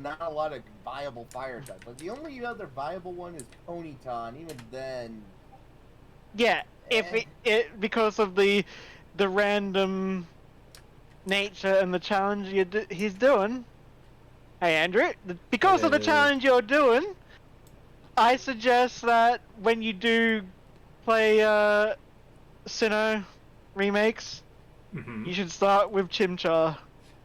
not a lot of viable fire types. Like, the only other viable one is Ponyta, even then... Yeah, if Eh. because of the random nature and the challenge he's doing. Hey Andrew, because of the Hello. challenge you're doing, I suggest that when you do play Sinnoh remakes, Hmm. you should start with Chimchar.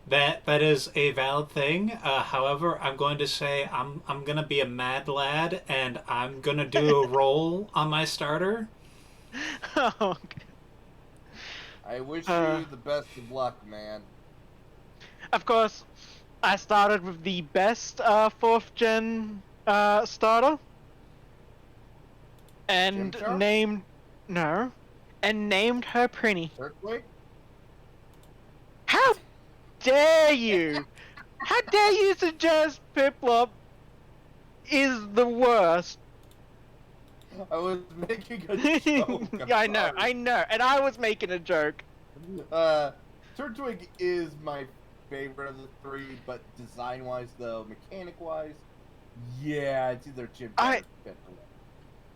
That is a valid thing. However, I'm going to say I'm gonna be a mad lad, and I'm gonna do a roll on my starter. Oh, I wish uh, you the best of luck, man. of course, I started with the best 4th gen starter, and Chimchar? named no, and named her Prinny. Turtwig? How dare you? How dare you suggest Piplup is the worst? I was making a joke. I'm Yeah, sorry. I know, and I was making a joke. Turtwig is my favorite of the three, but design-wise, though, mechanic-wise, yeah, it's either Chimchar or Piplup.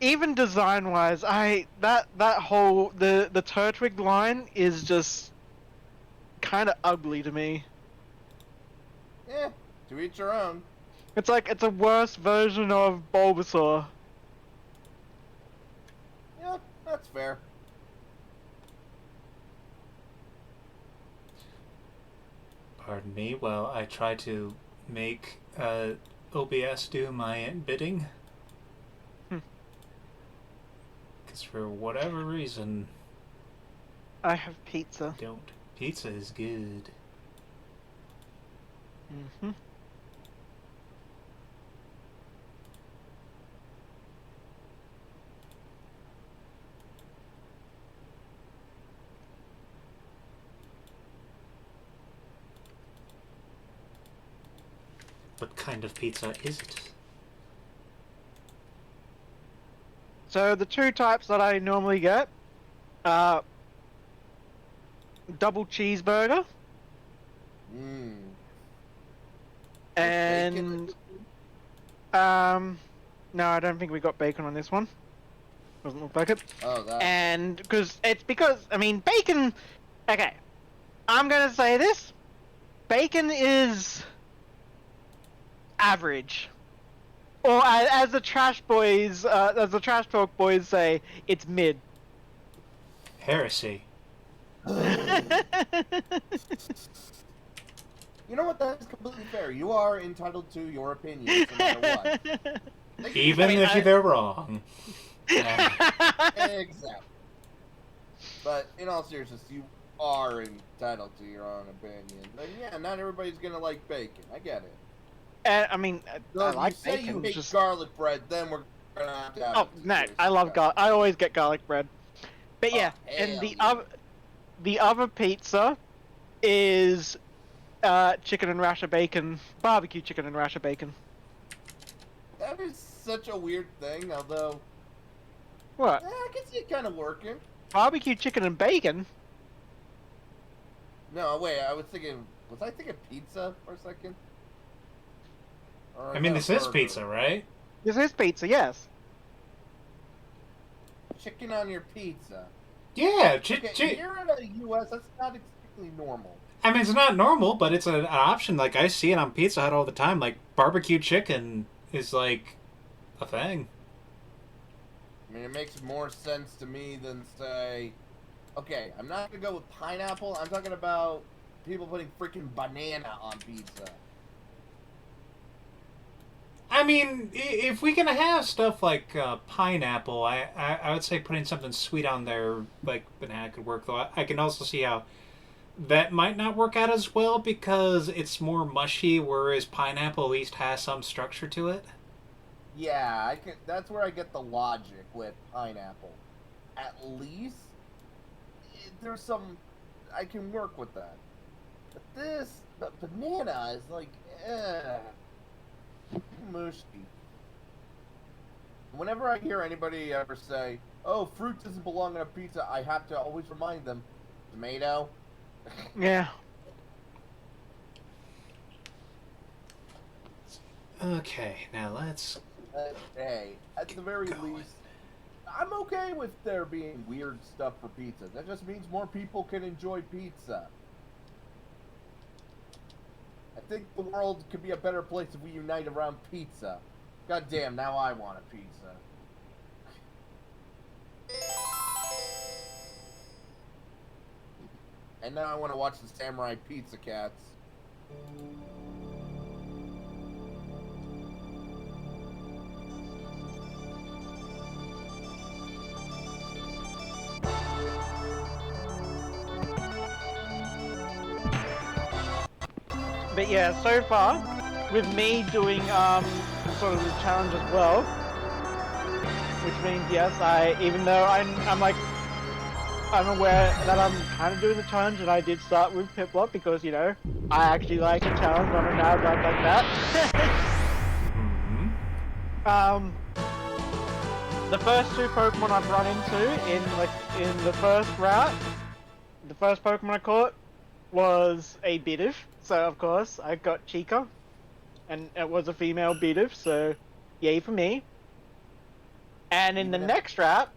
Even design-wise, that whole the Turtwig line is just kind of ugly to me. Eh, to each your own. It's like it's a worse version of Bulbasaur. Yeah, that's fair. Pardon me while I try to make OBS do my bidding. Because for whatever reason, I have pizza. don't. Pizza is good. Mm-hmm. What kind of pizza is it? So the two types that I normally get are double cheeseburger Mmm. and no, I don't think we got bacon on this one. Doesn't look like it. Oh, that. And because I mean bacon. Okay, I'm gonna say this: bacon is average, or as the trash boys, as the trash talk boys say, it's mid. Heresy. You know what? That is completely fair. You are entitled to your opinions, no matter what. Even if they're wrong. Exactly. But in all seriousness, you are entitled to your own opinion. But yeah, not everybody's gonna like bacon. I get it. I mean, So I if like you say bacon. you hate Just garlic bread, then we're gonna have to have oh a no, serious I love discussion. I always get garlic bread. But yeah, Oh, and hell the other pizza is chicken and rasher bacon, barbecue chicken and rasher bacon. That is such a weird thing, although What? I can see it kind of working. Barbecue chicken and bacon? No, wait, was I thinking pizza for a second? Or I mean, that this a is burger? pizza, right? This is pizza, yes. Chicken on your pizza. Yeah, Okay, here in the U.S., that's not exactly normal. I mean, it's not normal, but it's an option. Like, I see it on Pizza Hut all the time. Like, barbecue chicken is, like, a thing. I mean, it makes more sense to me than, say... Okay, I'm not going to go with pineapple. I'm talking about people putting freaking banana on pizza. I mean, if we can have stuff like pineapple, I would say putting something sweet on there, like banana, could work. Though I can also see how that might not work out as well because it's more mushy, whereas pineapple at least has some structure to it. Yeah, that's where I get the logic with pineapple. At least there's some I can work with that. But banana is like, mushy. Whenever I hear anybody ever say, "Oh, fruit doesn't belong on a pizza," I have to always remind them, tomato. Yeah. Okay, now let's... Hey, at the very least, I'm okay with there being weird stuff for pizza. That just means more people can enjoy pizza. I think the world could be a better place if we unite around pizza. God damn, now I want a pizza. And now I want to watch the Samurai Pizza Cats. But yeah, so far, with me doing sort of the challenge as well, which means yes, even though I'm like, I'm aware that I'm kind of doing the challenge, and I did start with Piplup because, you know, I actually like a challenge on a nerd like that. The first two Pokemon I've run into in the first route, the first Pokemon I caught was a Bidoof, so of course I got Chica, and it was a female Bidoof, so yay for me. And in the next route,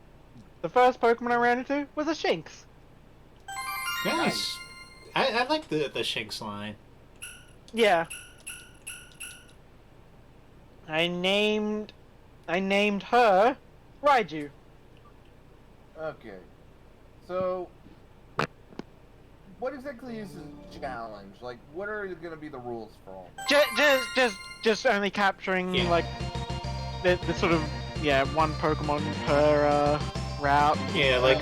the first Pokemon I ran into was a Shinx. Nice. I like the Shinx line. Yeah. I named her Raiju. Okay. So, what exactly is the challenge? Like, what are going to be the rules for all that? Just only capturing like the sort of one Pokemon per route. Yeah, like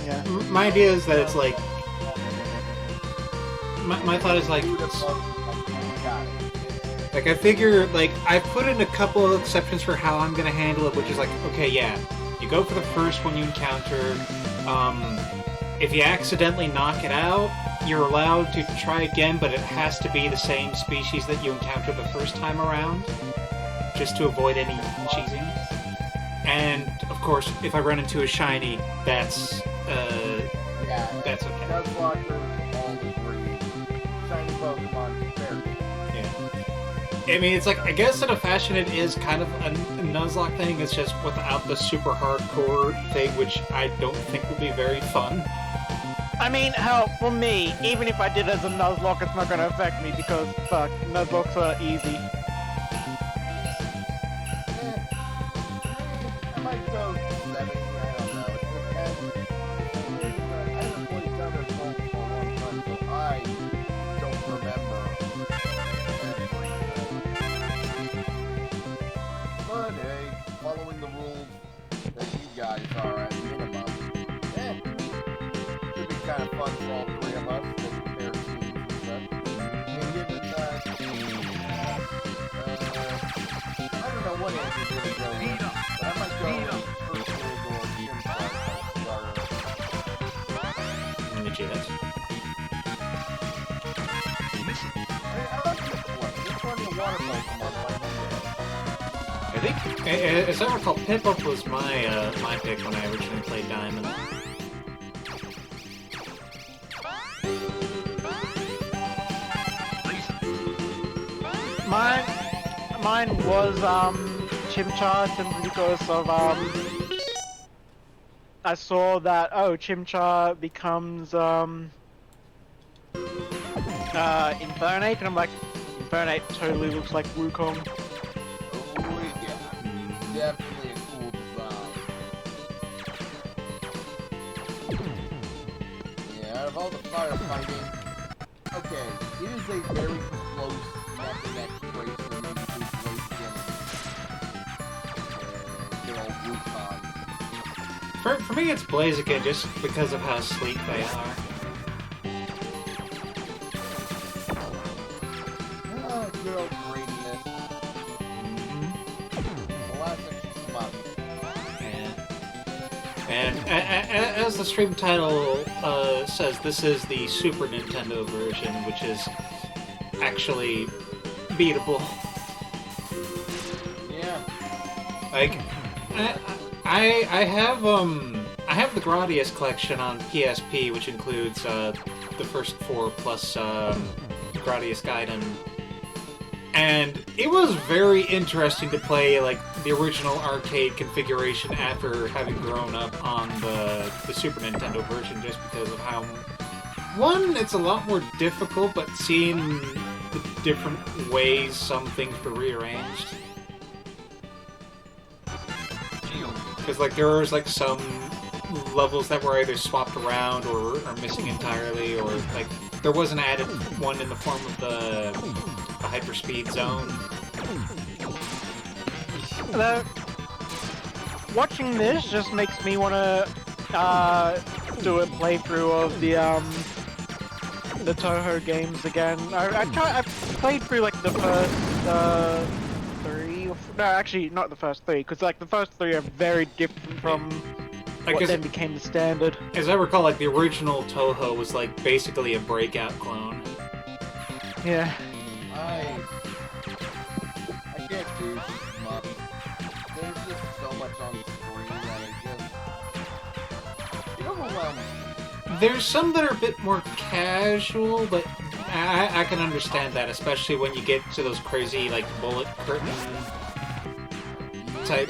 yeah. My idea is that it's like my thought is like I figure like I've put in a couple of exceptions for how I'm gonna handle it, which is like, okay, yeah, you go for the first one you encounter. If you accidentally knock it out, you're allowed to try again, but it has to be the same species that you encountered the first time around, just to avoid any cheating. And of course, if I run into a shiny, that's okay. Nuzlocke, all agree. Shiny Pokemon, fair. Yeah. I mean, it's like, I guess in a fashion it is kind of a Nuzlocke thing. It's just without the super hardcore thing, which I don't think would be very fun. I mean, hell, for me, even if I did as a Nuzlocke, it's not going to affect me because, fuck, Nuzlocks are easy. I might go 7, I don't know. It depends. I haven't played Thunder Bolt for a long time, so I don't remember everything. But hey, following the rules that you guys are at minimum, should be kind of fun for all three of us to compare teams and stuff. And given that, I don't know what Andrew's really go with, but I might go with First League or Gym starter. Legit. I like this one. This one, the water Pokemon, like I think, as I recall, Piplup was my pick when I originally played Diamond. Mine was Chimchar simply because of I saw that Chimchar becomes Infernape, and I'm like, Infernape totally looks like Wukong. Oh yeah, definitely a cool design. Yeah, out of all the firefighting, okay, it is a very close neck-and-neck race for me between Glacian and good old Wukong. For me, it's Blaziken just because of how sleek they are. Oh, good old Gradius. The last thing she's about. And as the stream title says, this is the Super Nintendo version, which is actually beatable. Yeah. Like, I have the Gradius collection on PSP, which includes the first 4 plus Gradius Gaiden. And it was very interesting to play like the original arcade configuration after having grown up on the Super Nintendo version, just because of how, one, it's a lot more difficult, but seeing the different ways some things were rearranged. Because like there was like some levels that were either swapped around or are missing entirely, or like there was an added one in the form of the hyperspeed zone. Watching this just makes me want to do a playthrough of the Toho games again. I played through like the first three. No, actually not the first three, because like the first three are very different from what then became the standard. As I recall, like the original Toho was like basically a breakout clone. Yeah. I can't do much. There's just so much on the screen that it overwhelms me. There's some that are a bit more casual, but I can understand that, especially when you get to those crazy like bullet curtain type.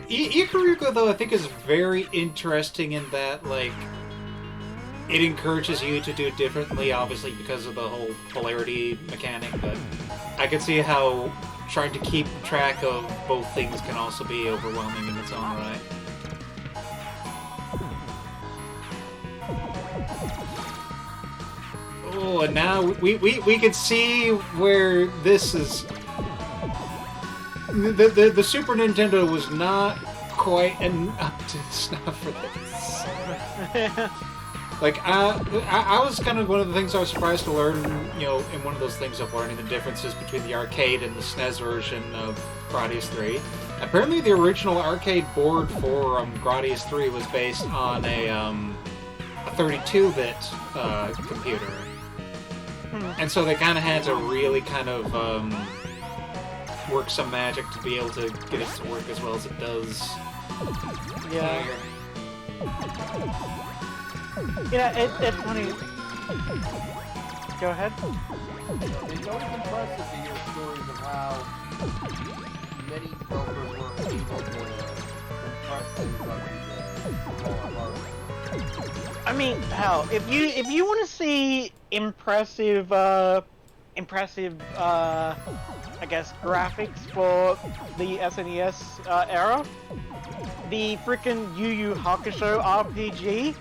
Ikaruga, though, I think is very interesting in that, like, it encourages you to do differently, obviously, because of the whole polarity mechanic, but I can see how trying to keep track of both things can also be overwhelming in its own right. Oh, and now we can see where this is. The Super Nintendo was not quite up to snuff for this. Like, I was kind of one of the things I was surprised to learn, you know, in one of those things of learning the differences between the arcade and the SNES version of Gradius 3. Apparently the original arcade board for Gradius 3 was based on a 32-bit computer. And so they kind of had to really kind of work some magic to be able to get it to work as well as it does. Yeah. It's funny. Go ahead. It's always impressive to hear stories of how many developers were able to impress things like I mean, hell, if you want to see impressive, I guess, graphics for the SNES era, the freaking Yu Yu Hakusho RPG,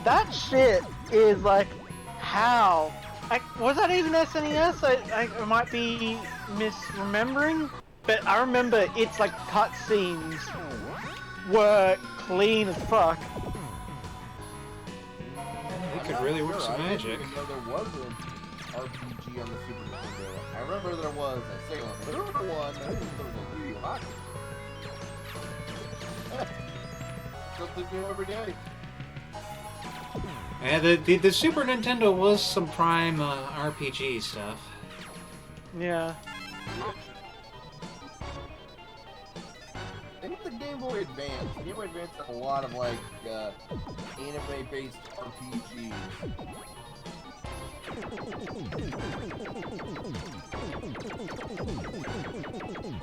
that shit is like, how? Like, was that even SNES? I might be misremembering, but I remember its like cutscenes were clean as fuck. They could really work some magic. I didn't know there was an RPG on the Super Nintendo. I remember there was a Salem. There was one. I think there was a Yu Yu Hakusho. Something new every day. Yeah, the Super Nintendo was some prime RPG stuff. Yeah. I think the Game Boy Advance. The Game Boy Advance had a lot of like anime-based RPGs.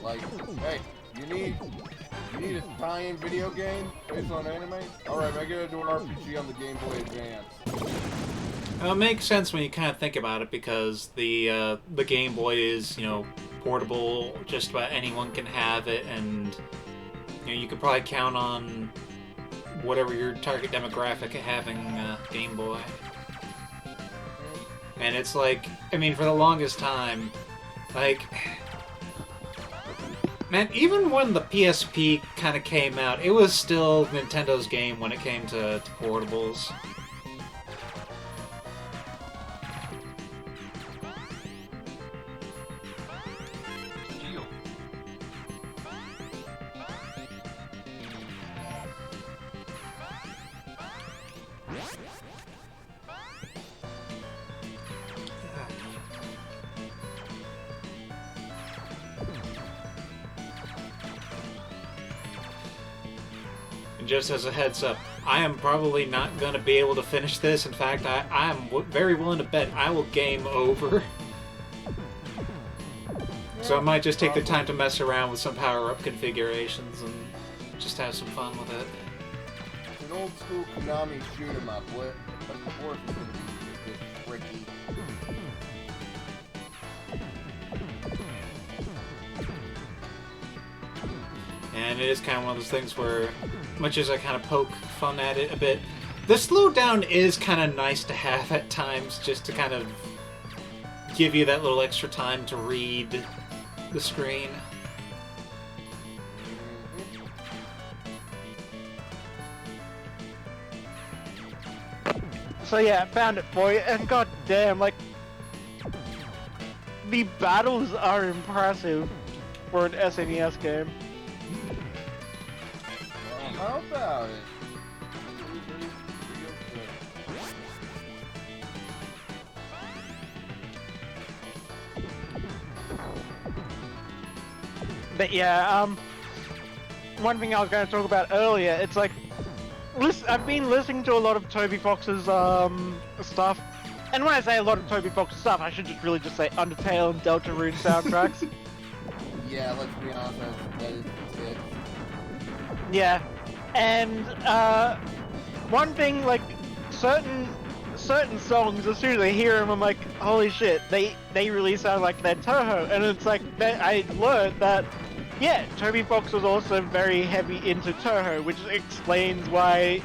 Like, hey, you need a tie-in video game based on anime? Alright, I gotta do an RPG on the Game Boy Advance. It makes sense when you kind of think about it, because the Game Boy is, you know, portable. Just about anyone can have it, and you know, you could probably count on whatever your target demographic having Game Boy. And it's like, I mean, for the longest time, like, man, even when the PSP kind of came out, it was still Nintendo's game when it came to portables. Just as a heads up, I am probably not going to be able to finish this. In fact, I am very willing to bet I will game over. So I might just take the time to mess around with some power-up configurations and just have some fun with it. It's an old school Konami shoot 'em up. What? Of course it's gonna be this tricky. And it is kind of one of those things where, much as I kind of poke fun at it a bit, the slowdown is kind of nice to have at times, just to kind of give you that little extra time to read the screen. So yeah, I found it for you, and god damn, like, the battles are impressive for an SNES game. Well, how about it? But yeah, one thing I was going to talk about earlier, it's like, I've been listening to a lot of Toby Fox's stuff, and when I say a lot of Toby Fox's stuff, I should really just say Undertale and Deltarune soundtracks. Yeah, let's be honest, that is it. Yeah, and one thing, like, certain songs, as soon as I hear them, I'm like, holy shit, they really sound like they're Toho, and it's like, I learned that, yeah, Toby Fox was also very heavy into Toho, which explains why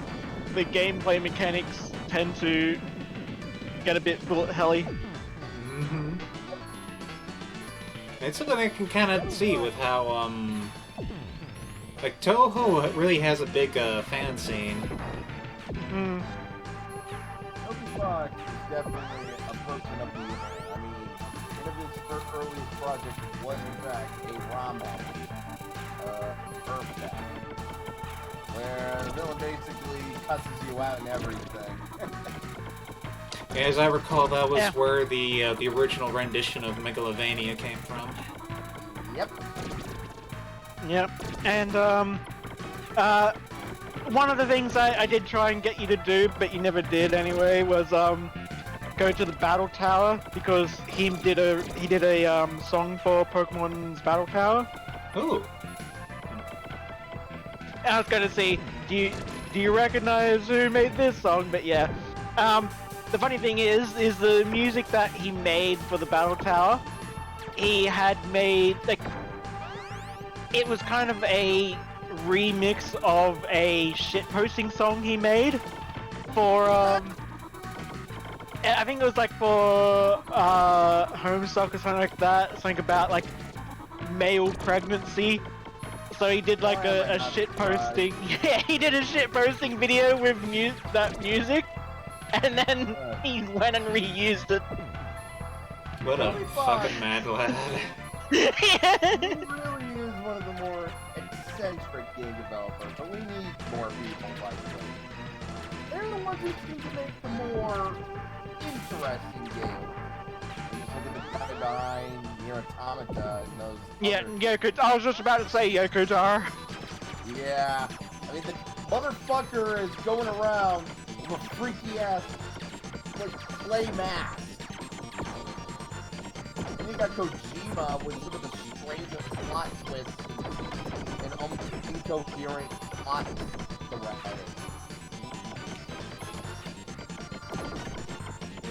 the gameplay mechanics tend to get a bit bullet helly. Mm-hmm. It's something I can kind of see with how, like, Toho really has a big fan scene. Hmm. Toby Fox is definitely a person of the year. I mean, one of his first earliest projects was, in fact, a ROM Earth Pack, where the villain basically cusses you out and everything. As I recall, that was where the original rendition of Megalovania came from. Yep. Yep. And one of the things I did try and get you to do, but you never did anyway, was go to the Battle Tower, because he did a song for Pokemon's Battle Tower. Ooh. I was gonna say, do you recognize who made this song? But yeah. The funny thing is the music that he made for the Battle Tower, he had made, like, it was kind of a remix of a shitposting song he made for, I think it was like for, Homestuck or something like that, something about, like, male pregnancy. So he did like a shitposting, yeah, he did a shitposting video with that music. And then he went and reused it. What a fucking mad lad. He really is one of the more eccentric game developers, but we need more people like him. They're the ones who seem to make the more interesting games. Just look at the guy behind Nier Automata and those. Yeah, Yoko. I was just about to say Yoko Tar. Yeah, I mean the motherfucker is going around with a freaky ass like clay mask. And you got Kojima with some of the strangest plot twists and almost incoherent plot thread.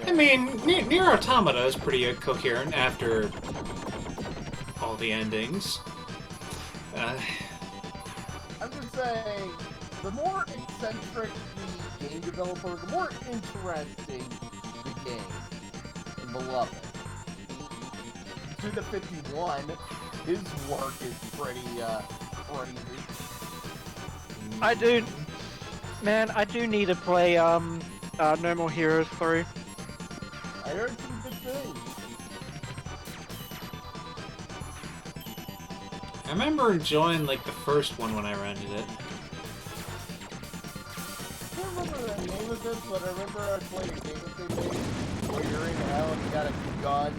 I mean, Nier Automata is pretty coherent after all the endings. I'm just saying, the more eccentric the game developer, the more interesting the game. And beloved. Suda 51, his work is pretty crazy. I do need to play No More Heroes 3. I heard some good things. I remember enjoying, like, the first one when I rented it. I can't remember the name of it, but I remember I played a game that they made where you're in hell and you got a gun.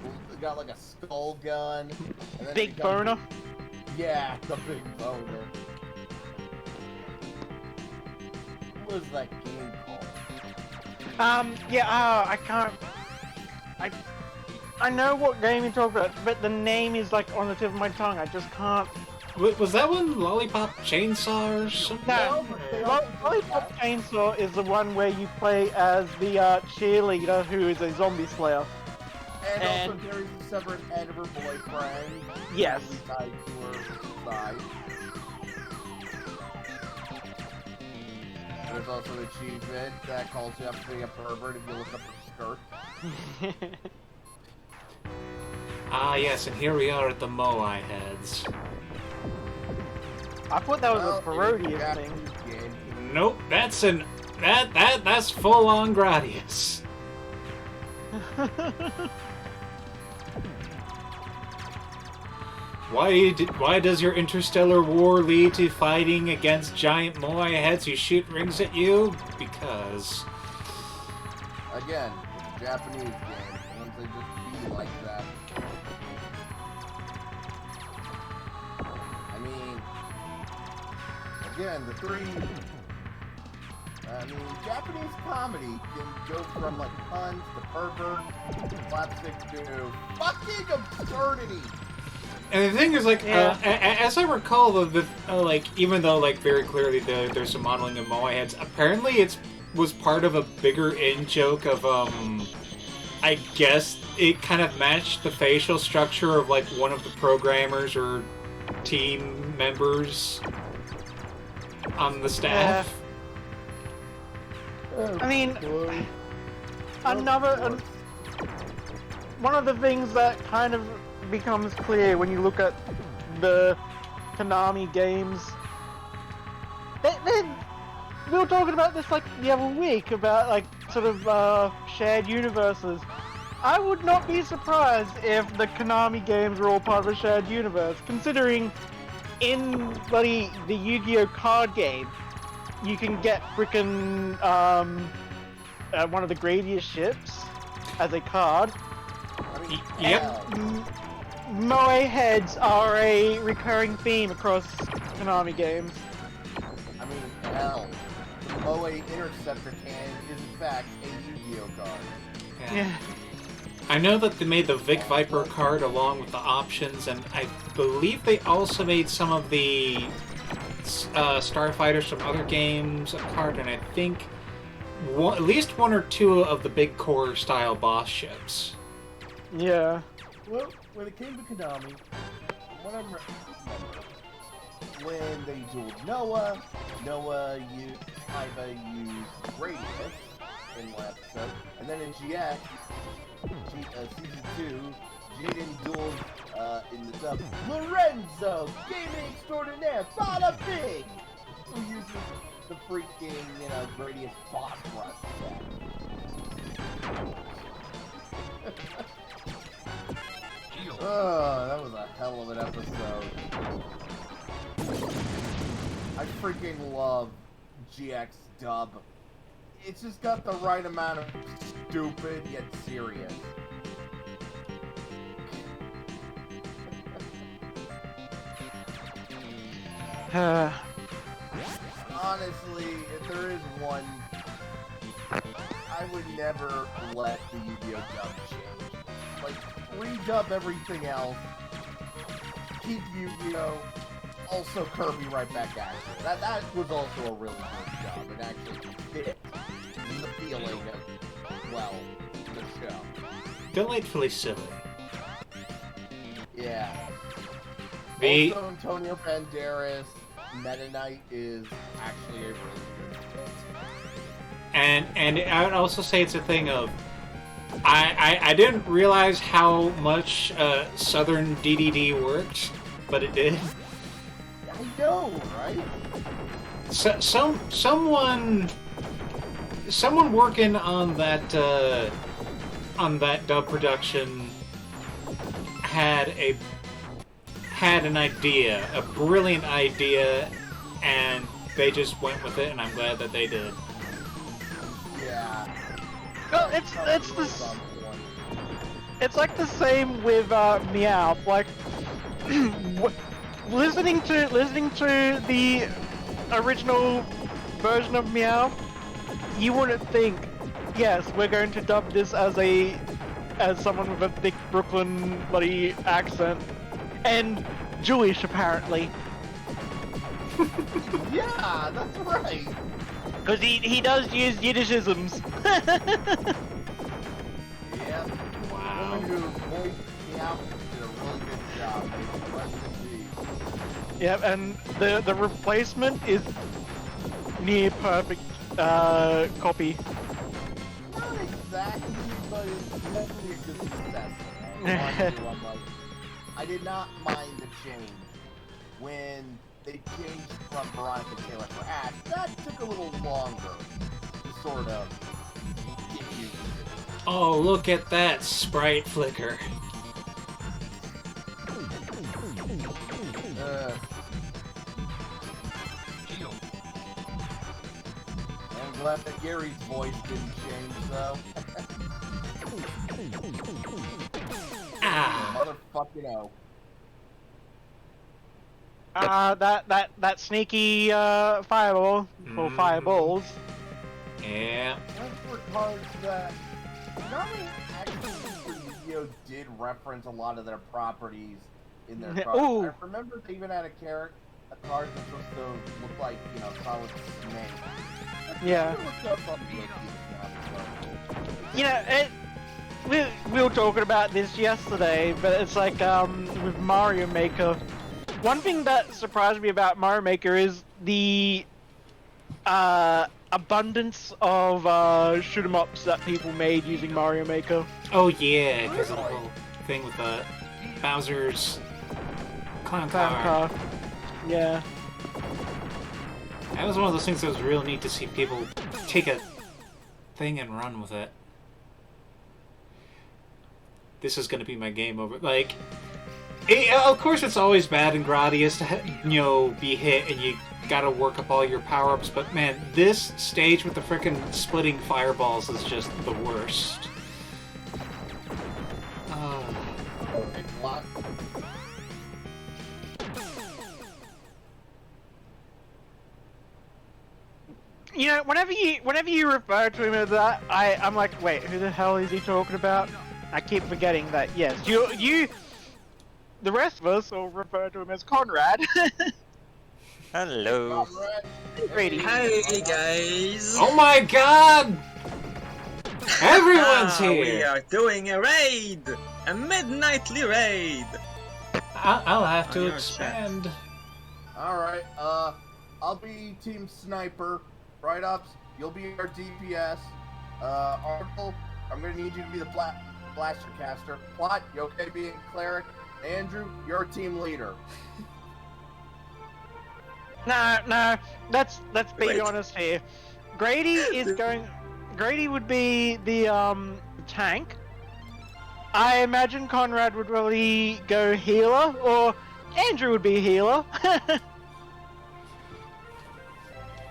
You got like a skull gun. And then Big Boner? Yeah, the Big Boner. was that game called? I can't. I know what game you're talking about, but the name is like on the tip of my tongue. I just can't. Was that one Lollipop Chainsaw or something? No, Lollipop Chainsaw is the one where you play as the cheerleader who is a zombie slayer. And also carries the severed head of her boyfriend. Yes. Tied to her side. There's also an achievement that calls you up to be a pervert if you look up her skirt. Ah, yes, and here we are at the Moai Heads. I thought that was a Parodius thing. Nope, that's that's full on Gradius. Why does your interstellar war lead to fighting against giant Moai heads who shoot rings at you? Because again, it's a Japanese game. Once they just be like that. I mean, again, Japanese comedy can go from like puns to pervert, slapstick to fucking absurdity. And the thing is, like, as I recall, like, even though, like, very clearly there's some modeling of Moai heads, apparently it was part of a bigger in-joke of, I guess it kind of matched the facial structure of, like, one of the programmers or team members on the staff. I mean, one of the things that kind of becomes clear when you look at the Konami games. We were talking about this like the other week about like sort of shared universes. I would not be surprised if the Konami games were all part of a shared universe, considering in the Yu-Gi-Oh card game you can get frickin' one of the Gradius ships as a card. I mean, Yep. Moai heads are a recurring theme across Konami games. I mean, hell, the Moai Interceptor cannon is in fact a Yu-Gi-Oh card. Yeah. I know that they made the Vic Viper card along with the options, and I believe they also made some of the Starfighters from other games a card, and I think at least one or two of the big core style boss ships. Yeah. Well, when it came to Konami, when they dueled Noah used Gradius in last episode, and then in GX, Season 2, Jaden dueled in the dub Lorenzo, gaming extraordinaire, Bada Big, who uses the freaking, Gradius boss rush attack. Oh, that was a hell of an episode. I freaking love GX dub. It's just got the right amount of stupid yet serious. Honestly, if there is one, I would never let the Yu-Gi-Oh dub change. Like, redub everything else, keep Yu-Gi-Oh, also Kirby right back at you. That was also a really good job. It actually fit the feeling of, well, the show. Delightfully silly. Yeah. The Also, Antonio Banderas, Meta Knight is actually a really good fit. and I would also say it's a thing of I didn't realize how much Southern DDD worked, but it did. I know, right? Someone working on that dub production had an idea, a brilliant idea, and they just went with it, and I'm glad that they did. Yeah. Well, it's like the same with Meowth. Like listening to the original version of Meow, you wouldn't think, yes, we're going to dub this as someone with a thick Brooklyn bloody accent and Jewish apparently. Yeah, that's right. Because he does use Yiddishisms. Yeah. Wow. Woman who voiced me out did a really good job. Rest in peace. Yep, and the replacement is near perfect copy. Not exactly, but it's definitely a good success. I did not mind the change when they changed from Veronica Taylor for Ash. That took a little longer to sort of get used to. Oh, look at that sprite flicker. I'm glad that Gary's voice didn't change, though. Ah. Motherfucking O. That sneaky fireball or fireballs. Yeah. That's for cards that Konami actually for Yu-Gi-Oh! Did reference a lot of their properties in their cards. Ooh. I remember they even had a card that's supposed to look like, you know, solid snake. Yeah. Look up on the You know, we were talking about this yesterday, but it's like with Mario Maker. One thing that surprised me about Mario Maker is the abundance of shoot 'em ups that people made using Mario Maker. Oh yeah, because of the whole thing with the Bowser's clown car. Yeah. That was one of those things that was real neat to see people take a thing and run with it. This is gonna be my game over. Like, of course, it's always bad in Gradius to be hit and you gotta work up all your power-ups. But man, this stage with the frickin' splitting fireballs is just the worst. You know, whenever you refer to him as that, I'm like, wait, who the hell is he talking about? I keep forgetting that. Yes, you, the rest of us will refer to him as Conrad. Hello. Grady. Hey guys! Oh my god! Everyone's here! We are doing a raid! A midnightly raid! I'll have to On your expand. Alright, I'll be Team Sniper. Right ups, you'll be our DPS. Article, I'm gonna need you to be the blaster caster. Plot, you okay being cleric? Andrew, you're team leader. No, let's be Wait. honest here. Grady would be the tank. I imagine Conrad would really go healer, or Andrew would be healer.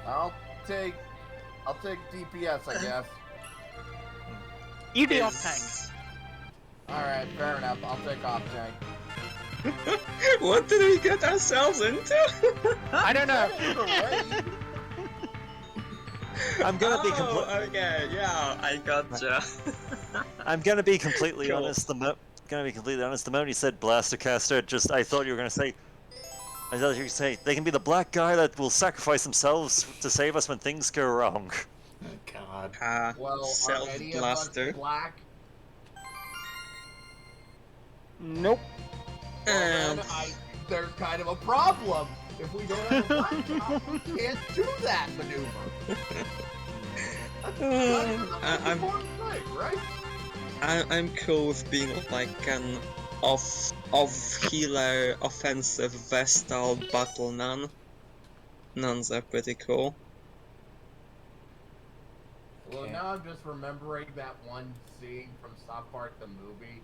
I'll take DPS, I guess. You'd be off tank. Alright, fair enough. I'll take off tank. What did we get ourselves into? I don't know. I'm gonna be okay, yeah, I gotcha. I'm gonna be completely Cool. honest. The moment you said blaster caster, I thought you were gonna say. I thought you were gonna say they can be the black guy that will sacrifice themselves to save us when things go wrong. Oh god. Well, are any of us Self-blaster. black? Nope. Well, then there's kind of a problem. If we don't have a black guy, we can't do that maneuver. That's an important thing, right? I'm cool with being like an off-healer, offensive, Vestal battle nun. Nuns are pretty cool. Well, now I'm just remembering that one scene from South Park the movie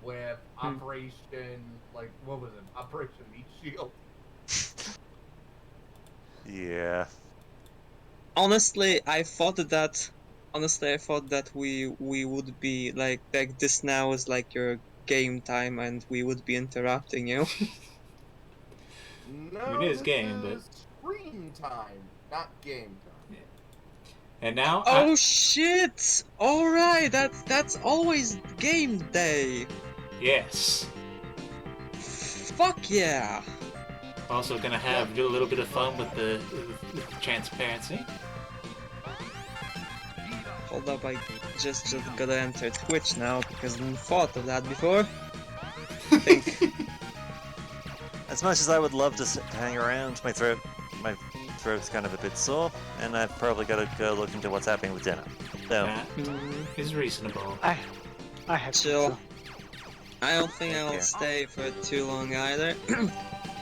with Operation, like, what was it? Operation Meat Shield. Yeah. Honestly, I thought that we would be like this now is like your game time and we would be interrupting you. No, I mean, it is this game, but is screen time, not game time. And now, Oh shit! Alright, that's always game day. yes. Fuck yeah! Also gonna have do a little bit of fun with the transparency. Hold up, I just gotta enter Twitch now because I didn't thought of that before. I think. As much as I would love to hang around, my throat's kind of a bit sore, and I've probably got to go look into what's happening with dinner. So, That is reasonable. I have Chill. pizza. I don't think I'll Yeah. stay for too long either.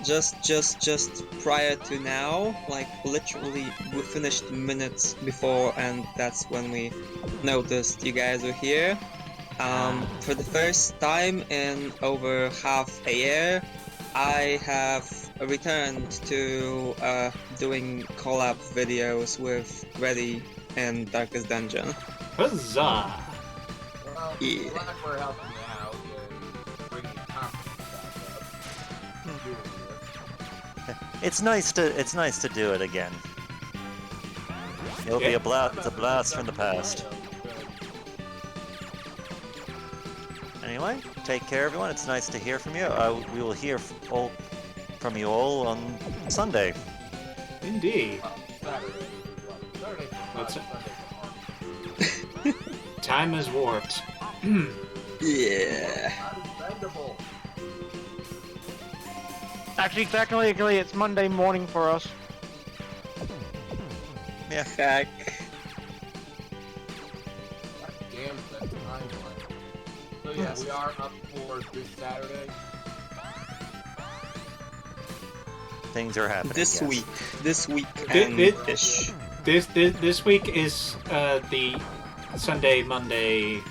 just prior to now, like literally we finished minutes before, and that's when we noticed you guys were here. For the first time in over half a year, I have returned to doing collab videos with Reddy and Darkest Dungeon. Huzzah! Well, Yeah. glad we're helping you out and bringing confidence back up. Doing this. it's nice to do it again. It'll be Yeah. a blast from the past. Anyway, take care, everyone. It's nice to hear from you. We will hear from you all on Sunday. Indeed. Saturday. Saturday for What's us, it? Sunday for us. Time is warped. Yeah. Unbendable. Actually, technically, it's Monday morning for us. Yeah. Heck. Damn, that timeline. So yeah, we are up for this Saturday. Things are happening. This yes. week Thi- and thi- ish. This week is the Sunday, Monday.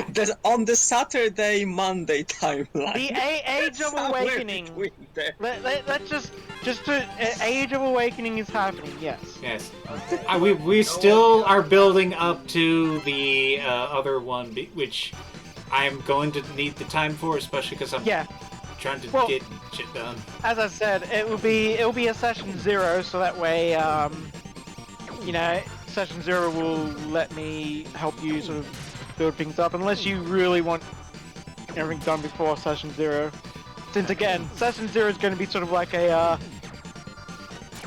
There's on the Saturday Monday timeline. The Age of Somewhere Awakening. between there. Let's just Age of Awakening is happening. Yes. Yes. Okay. We still are building up to the other one, which I'm going to need the time for, especially because I'm Yeah. trying to Well- get shit done. As I said, it will be a session 0, so that way, session 0 will let me help you sort of build things up, unless you really want everything done before session 0. Since again, session 0 is going to be sort of like a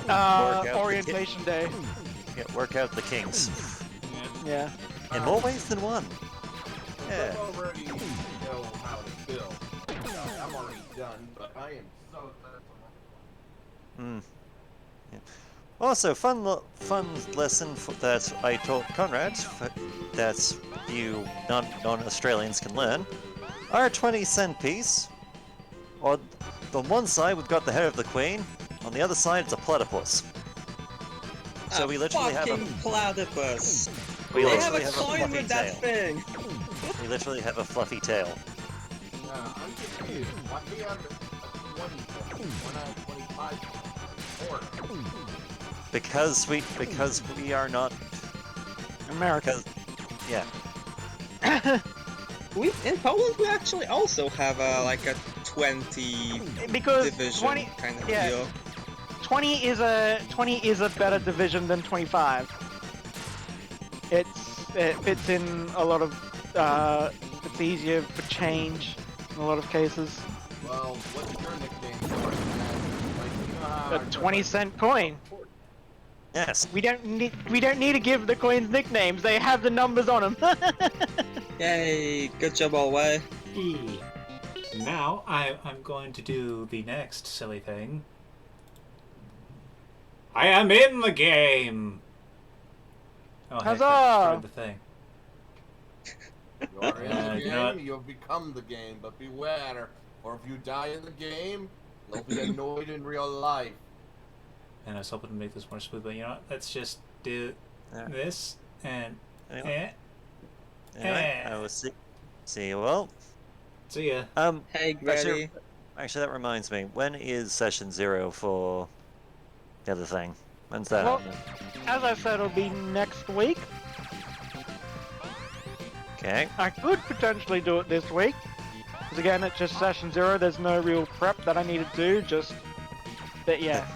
out the orientation day. Yeah, work out the kinks. Yeah. In more ways than one. Yeah. I already know how to build. I'm already done, but I am so excited for Hmm. Yeah. Also, fun lesson that I taught Conrad that you non-Australians can learn. Our 20-cent piece. On one side, we've got the head of the Queen. On the other side, it's a platypus. So we literally have a fucking platypus. we They have literally a have a coin fluffy with that tail. thing. We literally have a fluffy tail. I'm confused. Why do you have a 20 point? Why not a 25 point? Because we are not. America. Because yeah. We in Poland we actually also have a 20 Because division 20, kind of yeah. deal. 20 is a better division than 25. It fits in a lot of it's easier for change in a lot of cases. Well, what's your nickname for it? Like, you know how A I- 20-cent coin. Yes. We don't need to give the coins nicknames. They have the numbers on them. Yay, good job all way. E. Now I'm going to do the next silly thing. I am in the game. Oh, heck, Huzzah! I destroyed the thing. You are in the you know what? game, you'll become the game, but beware, or if you die in the game, you'll be annoyed in real life. And I was hoping to make this more smooth, but you know what? Let's just do Yeah. this and Anyway, I will see you all. see ya. Hey, Grady. Actually, that reminds me. When is session 0 for the other thing? When's that? Well- happening? As I said, it'll be next week. Okay. I could potentially do it this week. Because again, it's just session 0. There's no real prep that I need to do. Just that, yeah.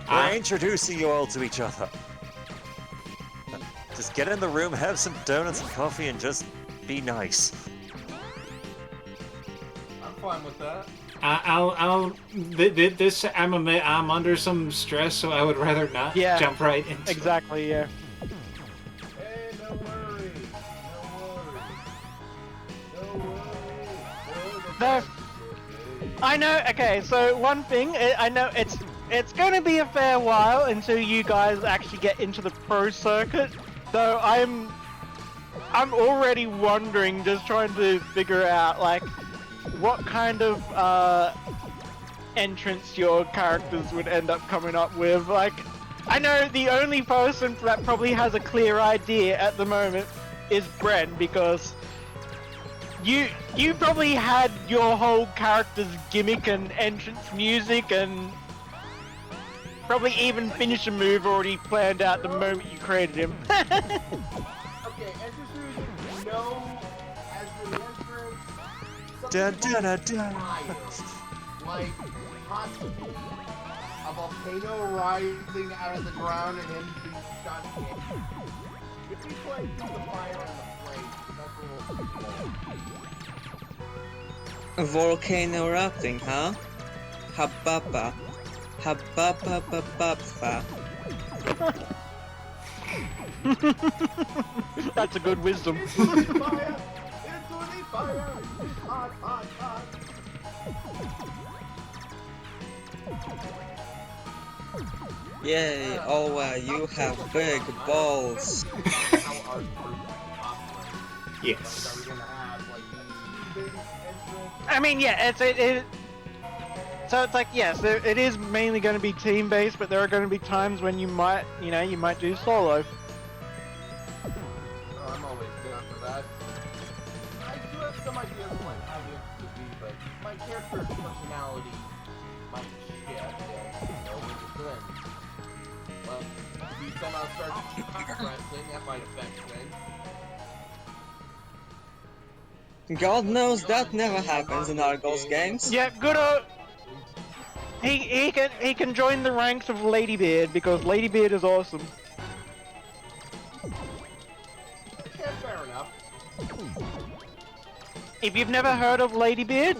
We're I- introducing you all to each other. Just get in the room, have some donuts and coffee, and just be nice. I'm fine with that. I'm under some stress, so I would rather not Yeah. jump right into it. Exactly, yeah. Hey, no worries. No. I know. Okay, so one thing I know it's going to be a fair while until you guys actually get into the pro circuit. So I'm already wondering, just trying to figure out like what kind of entrance your characters would end up coming up with. Like, I know the only person that probably has a clear idea at the moment is Bren, because you probably had your whole character's gimmick and entrance music and probably even finish a move already planned out the moment you created him. Okay, entrance music, no. As for the entrance, something like possibly a volcano rising out of the ground and him being shot in. If we play through the fire and the flames, that's a little A volcano erupting, huh? Hababa. Hababa. That's a good wisdom. Into the fire! Into the fire! Hot, hot, hot! Yay, Owa, you have big balls. How our group operates. Yes. Are we gonna have like a team-based entrance? I mean, yeah, so it's like, yes, it is mainly going to be team-based, but there are going to be times when you might do solo. I'm always down for that. I do have some ideas of like how the entrance would be, but my character's personality might shift and over the thing. Well, if you somehow start wrestling, that might affect things. God knows that never happens in Argos games. Yeah, good. He can join the ranks of Ladybeard because Ladybeard is awesome. Yeah, fair enough. If you've never heard of Ladybeard,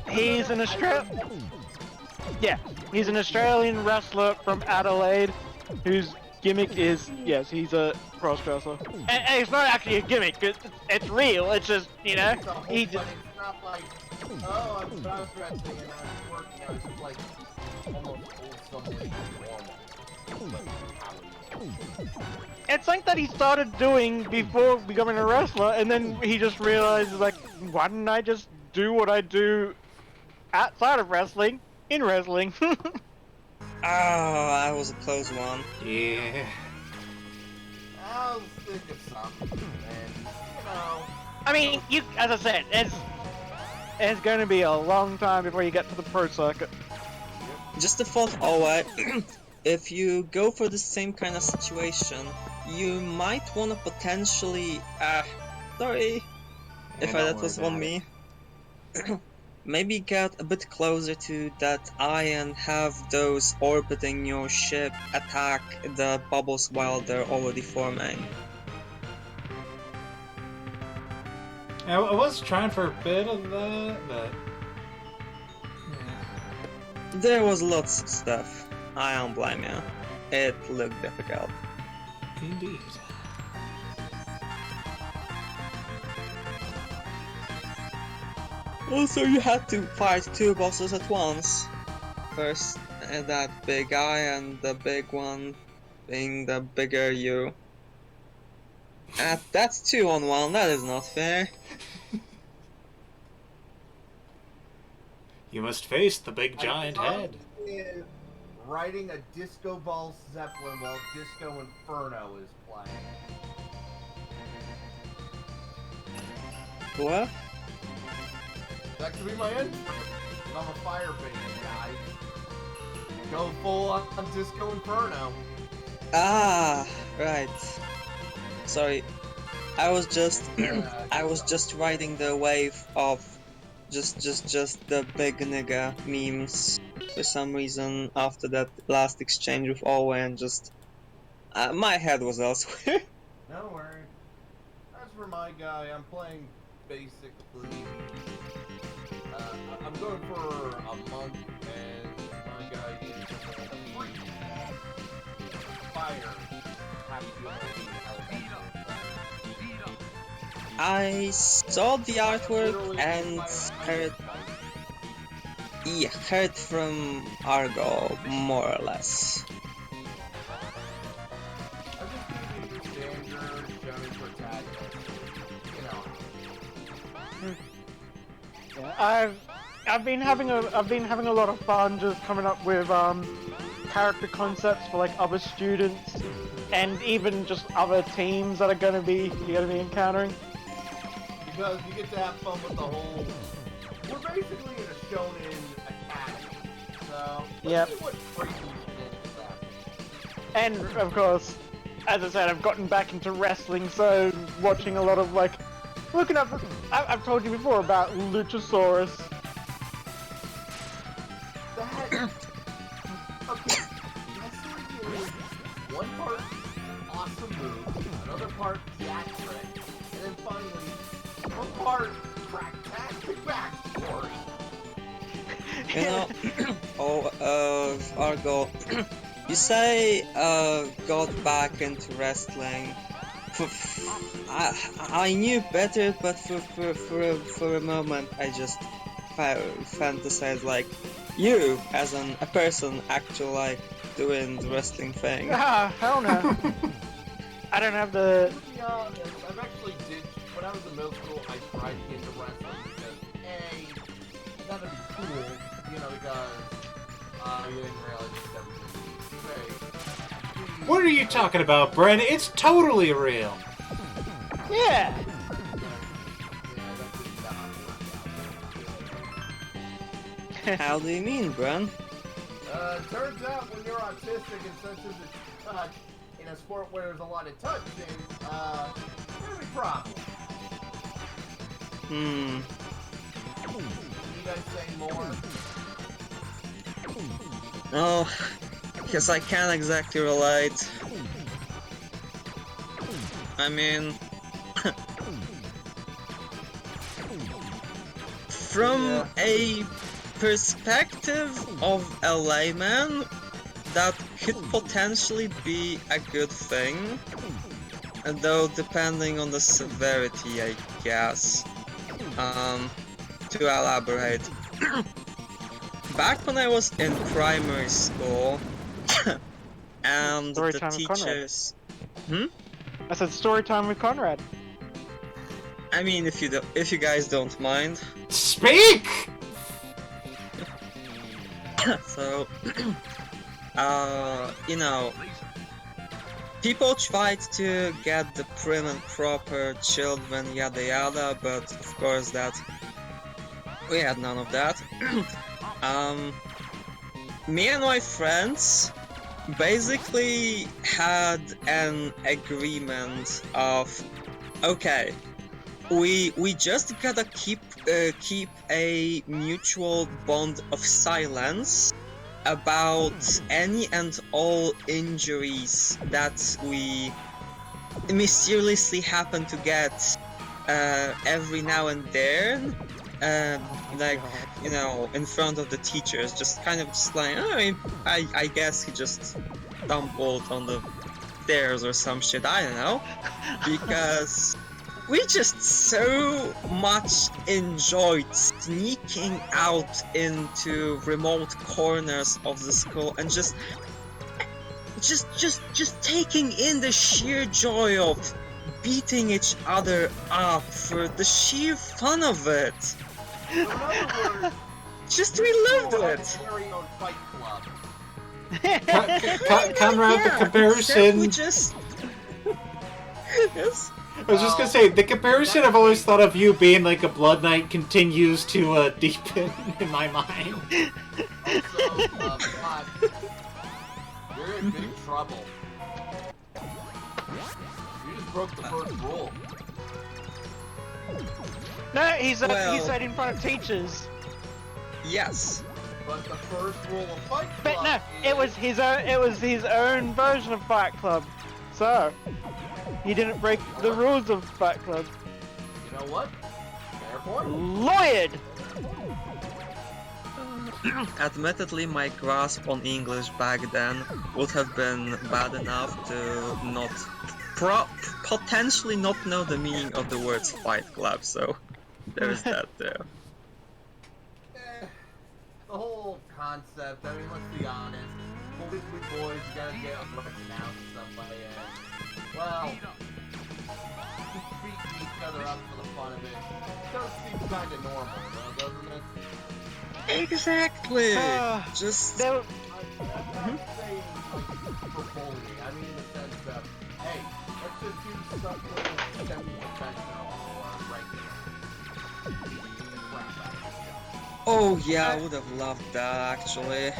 he's an he's an Australian wrestler from Adelaide whose gimmick is, yes, he's a cross-dresser. And it's not actually a gimmick, it's real, it's just, you know, he But just... it's not like, oh, I'm cross-dressing and I'm working out. It's like almost wholesomely normal. It's like that he started doing before becoming a wrestler, and then he just realized, like, why didn't I just do what I do outside of wrestling, in wrestling? Oh, that was a close one. Yeah. I'll think of something, and, you know... I mean, as I said, it's going to be a long time before you get to the pro circuit. Just a thought, Owa. If you go for the same kind of situation, you might want to potentially... sorry. If don't that worry was on about me. Maybe get a bit closer to that eye and have those orbiting your ship attack the bubbles while they're already forming. I was trying for a bit of that, but... There was lots of stuff. I don't blame you. It looked difficult. Indeed. Also, you had to fight two bosses at once. First, that big guy and the big one being the bigger you. That's 2 on 1, that is not fair. You must face the big giant head. Is riding a disco ball zeppelin while Disco Inferno is playing. What? That could be my end. I'm a fire-based guy. Go full on Disco Inferno. Ah, right. Sorry. I was just riding the wave of just the big nigga memes for some reason after that last exchange with Owen, and just My head was elsewhere. No worries. As for my guy, I'm playing basically. I'm going for a monk, and my guy is a free fire. I saw the artwork and heard from Argo, more or less. I'm just giving you standard shonen protagonist. You know. Yeah, I've been having a lot of fun just coming up with character concepts for like other students and even just other teams that you're gonna be encountering. Because you get to have fun with the whole. We're basically in a shonen academy, so let's see what crazy shenanigans happen. And of course, as I said, I've gotten back into wrestling, so watching a lot of like looking up. I've told you before about Luchasaurus. That okay. Wrestling is one part awesome move, another part jack trick, and then finally one part cracktastic backstory. You know, Argo, you say got back into wrestling. I knew better, but for a moment I just fantasized like you as a person actually like doing the wrestling thing. Ah, hell no. I don't have the. To be honest, I've actually did when I was in middle school. I tried to get into wrestling because that'd be cool, you know, because you didn't realize it's everything. What are you talking about, Brent? It's totally real. Yeah. How do you mean, Bran? Turns out when you're autistic and sensitive to touch in a sport where there's a lot of touching, there's a problem. Hmm. Can you guys say more? Oh, because I can't exactly relate. I mean, from a perspective of a layman, that could potentially be a good thing, though depending on the severity, I guess. To elaborate, back when I was in primary school, and Story the time with teachers. I said story time with Conrad. I mean, if you guys don't mind. Speak! So, you know, people tried to get the prim and proper children, yada yada, but of course we had none of that. Me and my friends basically had an agreement of, okay, we just gotta keep a mutual bond of silence about any and all injuries that we mysteriously happen to get every now and then, like, you know, in front of the teachers, just kind of just like, I guess he just stumbled on the stairs or some shit, I don't know, because we just so much enjoyed sneaking out into remote corners of the school and just taking in the sheer joy of beating each other up for the sheer fun of it. So in other words, We loved you it. had a very own Fight Club. Conrad, the comparison. We just yes. I was just gonna say, the comparison I've always thought of you being like a Blood Knight continues to deepen in my mind. Also, Pod, you're in big trouble. You just broke the first rule. No, he Well- said in front of teachers. Yes. But the first rule of Fight Club But no, is... it was his own version of Fight Club. So, you didn't break the rules of Fight Club. You know what? Fair point. Lawyered! Admittedly, my grasp on English back then would have been bad enough to not potentially not know the meaning of the words Fight Club, so there's that there. The whole concept, I mean, let's be honest. Boys be boys, you gotta get them pronounced some way, and, well, just beating each other up for the fun of it. It does seem kinda normal, though, doesn't it? Exactly! Just... There were, I'm not saying, like, for bullying. I mean in the sense of, hey, let's just do something semi-professional or regular. Beat the crap out of each other. Oh yeah, I would have loved that, actually.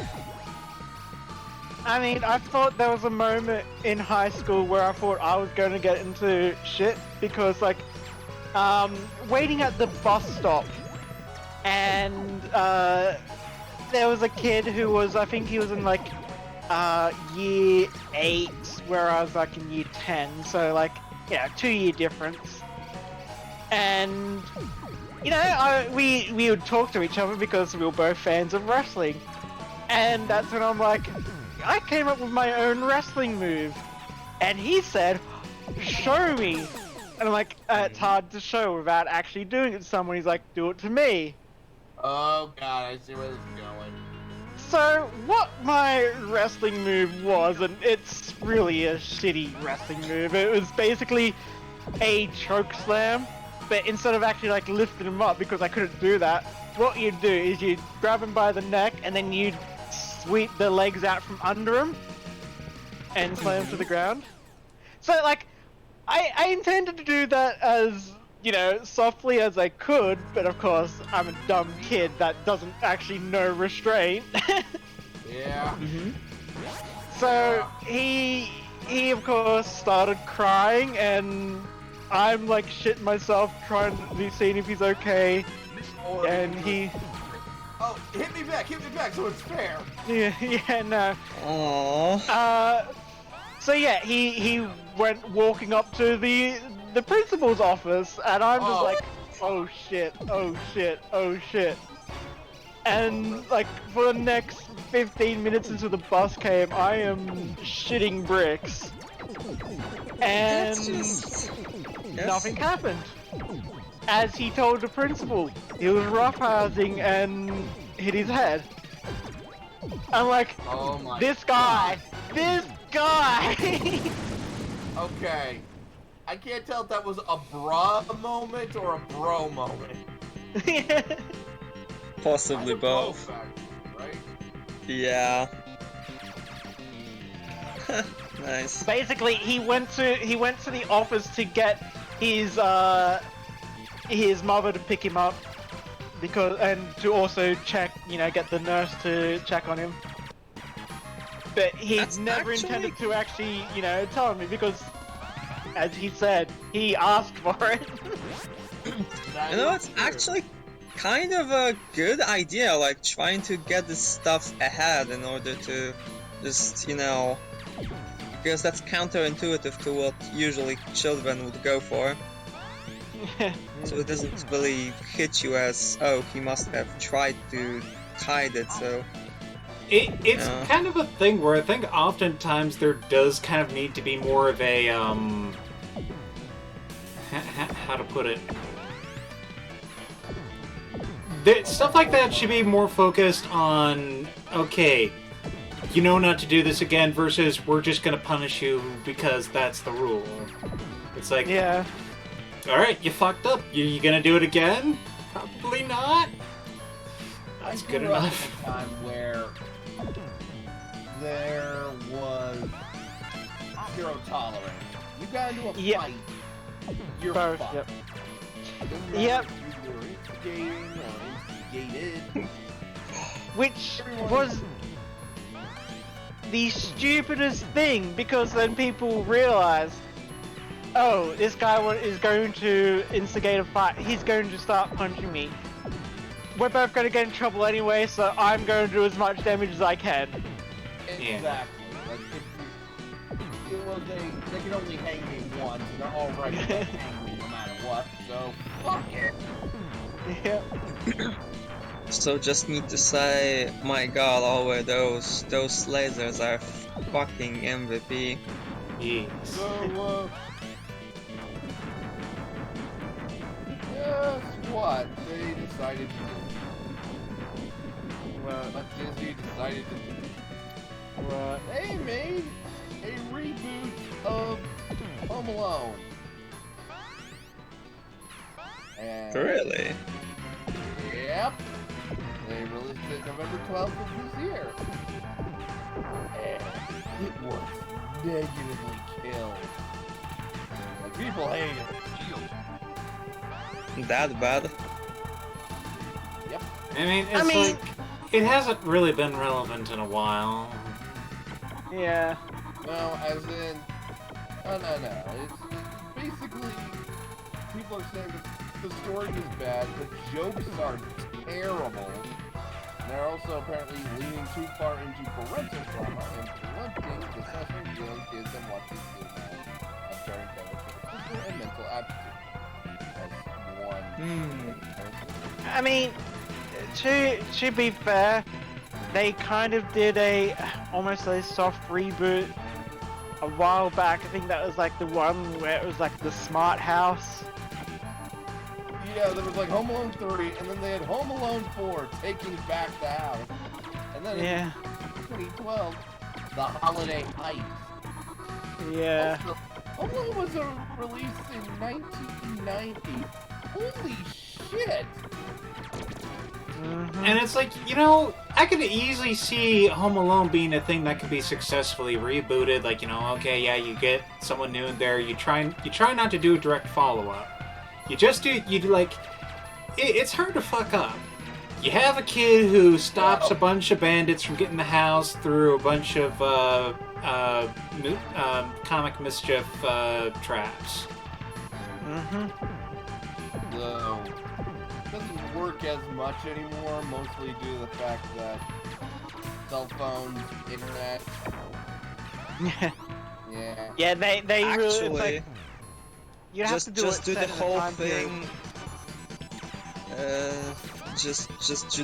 I mean, I thought there was a moment in high school where I thought I was going to get into shit because, like, waiting at the bus stop, and there was a kid who was, I think he was in like year 8, where I was like in year 10, so like, yeah, 2-year difference. And you know, we would talk to each other because we were both fans of wrestling, and that's when I'm like, I came up with my own wrestling move, and he said, show me. And I'm like, it's hard to show without actually doing it to someone. He's like, do it to me. Oh god, I see where this is going. So, what my wrestling move was, and it's really a shitty wrestling move, it was basically a choke slam, but instead of actually like lifting him up, because I couldn't do that, what you'd do is you'd grab him by the neck, and then you'd sweep the legs out from under him, and slam him to the ground. So, like, I intended to do that as, you know, softly as I could, but of course, I'm a dumb kid that doesn't actually know restraint. Yeah. So, he of course started crying, and I'm like shitting myself trying to be seeing if he's okay, and he... Oh, hit me back so it's fair. Yeah, no. Aww. So yeah, he went walking up to the principal's office, and I'm just like, oh shit, oh shit, oh shit. And like for the next 15 minutes until the bus came, I am shitting bricks. And That's just... nothing happened. As he told the principal, he was roughhousing and hit his head. I'm like, Oh my this guy! Okay. I can't tell if that was a bra moment or a bro moment. Possibly Either both. Actually, right? Yeah. Nice. Basically, he went to the office to get his mother to pick him up, and to also check, you know, get the nurse to check on him. But he never intended to actually, you know, tell me because, as he said, he asked for it. You know, it's actually kind of a good idea, like trying to get this stuff ahead in order to just, you know, because that's counterintuitive to what usually children would go for. So it doesn't really hit you as, oh, he must have tried to hide it, so... It's kind of a thing where I think oftentimes there does kind of need to be more of a, how to put it? Stuff like that should be more focused on, okay, you know not to do this again, versus we're just gonna punish you because that's the rule. It's like, Yeah. alright, you fucked up. You gonna do it again? Probably not. That's good grew up enough. in a time where there was zero tolerance. You got into a Yep. fight, you're Both, fucked. yep. Doesn't matter Yep. if you were instigating or instigated. Which was the stupidest thing, because then people realize, oh, this guy is going to instigate a fight, he's going to start punching me. We're both going to get in trouble anyway, so I'm going to do as much damage as I can. Yeah. Exactly. Like, it was they can only hang me once, and they're already hang me no matter what, so fuck it. Yeah. So just need to say, my god, over those lasers are fucking MVP. Yes. So, guess what they decided to do? What Disney decided to do? What? They made a reboot of Home Alone. And Really? Yep. They released it November 12th of this year. And it was negatively killed. Like, people hate it. That bad? Yep. I mean, it's like, it hasn't really been relevant in a while. Yeah. No, as in, no. It's basically, people are saying that the story is bad, the jokes are terrible. They're also apparently leaning too far into parental trauma and blunting the suffering young kids and what these kids have of sharing physical and mental aptitude. As one. I mean, to be fair, they kind of did almost a soft reboot a while back. I think that was like the one where it was like the smart house. Yeah, there was like Home Alone 3, and then they had Home Alone 4, Taking Back the House. And then in 2012, The Holiday Heist. Yeah. Also, Home Alone was released in 1990. Holy shit! And it's like, you know, I could easily see Home Alone being a thing that could be successfully rebooted. Like, you know, okay, yeah, you get someone new in there. You try not to do a direct follow-up. You do like, it's hard to fuck up. You have a kid who stops a bunch of bandits from getting the house through a bunch of comic mischief traps. So, it doesn't work as much anymore, mostly due to the fact that cell phones, internet. Yeah. Yeah, they Actually, really. It's like, you have to just do it the set in a whole time period. thing. Just